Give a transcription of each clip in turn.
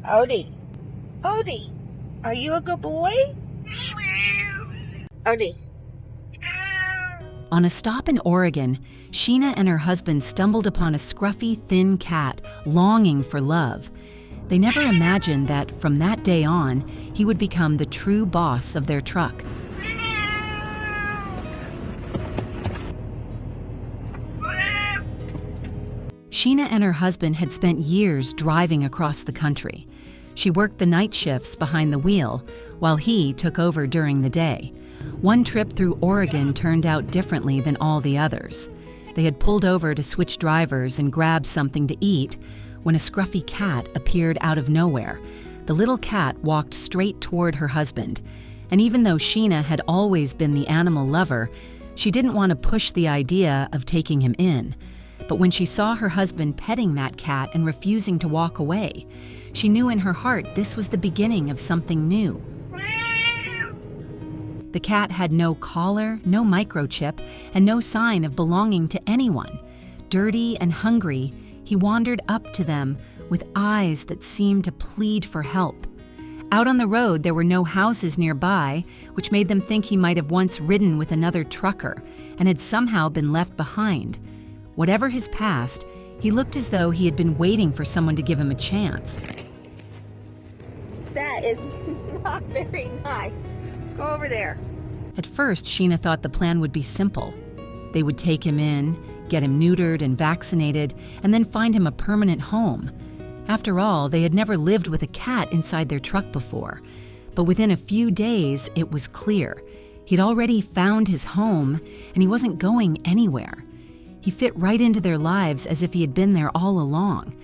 Odie. Odie, are you a good boy? Odie. On a stop in Oregon, Sheena and her husband stumbled upon a scruffy, thin cat longing for love. They never imagined that from that day on, he would become the true boss of their truck. Sheena and her husband had spent years driving across the country. She worked the night shifts behind the wheel, while he took over during the day. One trip through Oregon turned out differently than all the others. They had pulled over to switch drivers and grab something to eat when a scruffy cat appeared out of nowhere. The little cat walked straight toward her husband, and even though Sheena had always been the animal lover, she didn't want to push the idea of taking him in. But when she saw her husband petting that cat and refusing to walk away, she knew in her heart this was the beginning of something new. The cat had no collar, no microchip, and no sign of belonging to anyone. Dirty and hungry, he wandered up to them with eyes that seemed to plead for help. Out on the road, there were no houses nearby, which made them think he might have once ridden with another trucker and had somehow been left behind. Whatever his past, he looked as though he had been waiting for someone to give him a chance. That is not very nice. Go over there. At first, Sheena thought the plan would be simple. They would take him in, get him neutered and vaccinated, and then find him a permanent home. After all, they had never lived with a cat inside their truck before. But within a few days, it was clear. He'd already found his home, and he wasn't going anywhere. He fit right into their lives as if he had been there all along.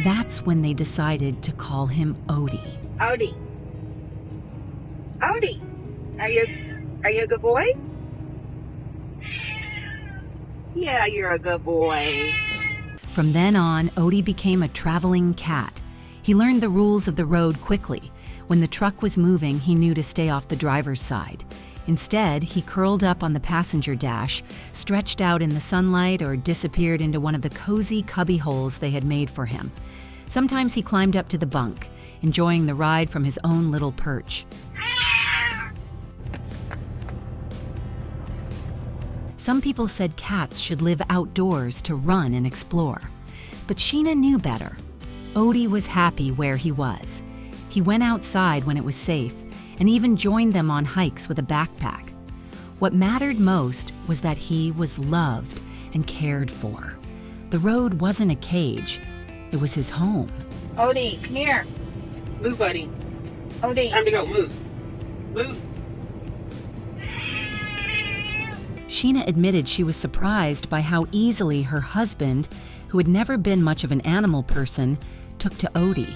That's when they decided to call him Odie. Odie. Odie, are you a good boy? Yeah, you're a good boy. From then on, Odie became a traveling cat. He learned the rules of the road quickly. When the truck was moving, he knew to stay off the driver's side. Instead, he curled up on the passenger dash, stretched out in the sunlight, or disappeared into one of the cozy cubby holes they had made for him. Sometimes he climbed up to the bunk, enjoying the ride from his own little perch. Some people said cats should live outdoors to run and explore. But Sheena knew better. Odie was happy where he was. He went outside when it was safe, and even joined them on hikes with a backpack. What mattered most was that he was loved and cared for. The road wasn't a cage, it was his home. Odie, come here. Move, buddy. Odie. Time to go. Move. Move. Sheena admitted she was surprised by how easily her husband, who had never been much of an animal person, took to Odie.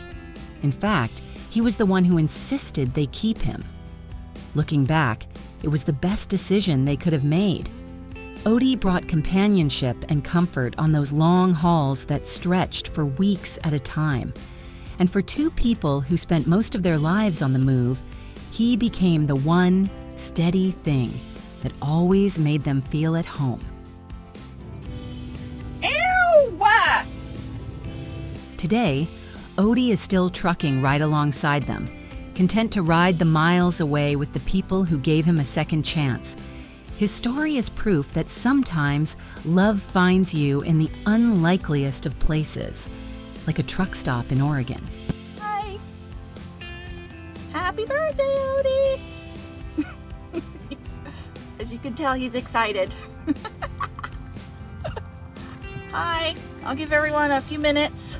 In fact, he was the one who insisted they keep him. Looking back, it was the best decision they could have made. Odie brought companionship and comfort on those long hauls that stretched for weeks at a time. And for two people who spent most of their lives on the move, he became the one steady thing that always made them feel at home. Ew! What? Today, Odie is still trucking right alongside them, content to ride the miles away with the people who gave him a second chance. His story is proof that sometimes love finds you in the unlikeliest of places, like a truck stop in Oregon. Hi. Happy birthday, Odie. As you can tell, he's excited. Hi. I'll give everyone a few minutes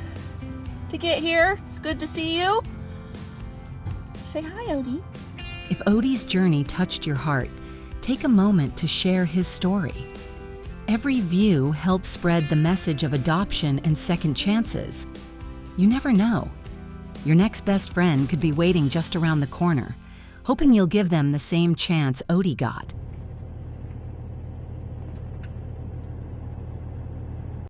to get here. It's good to see you. Say hi, Odie. If Odie's journey touched your heart, take a moment to share his story. Every view helps spread the message of adoption and second chances. You never know. Your next best friend could be waiting just around the corner, hoping you'll give them the same chance Odie got.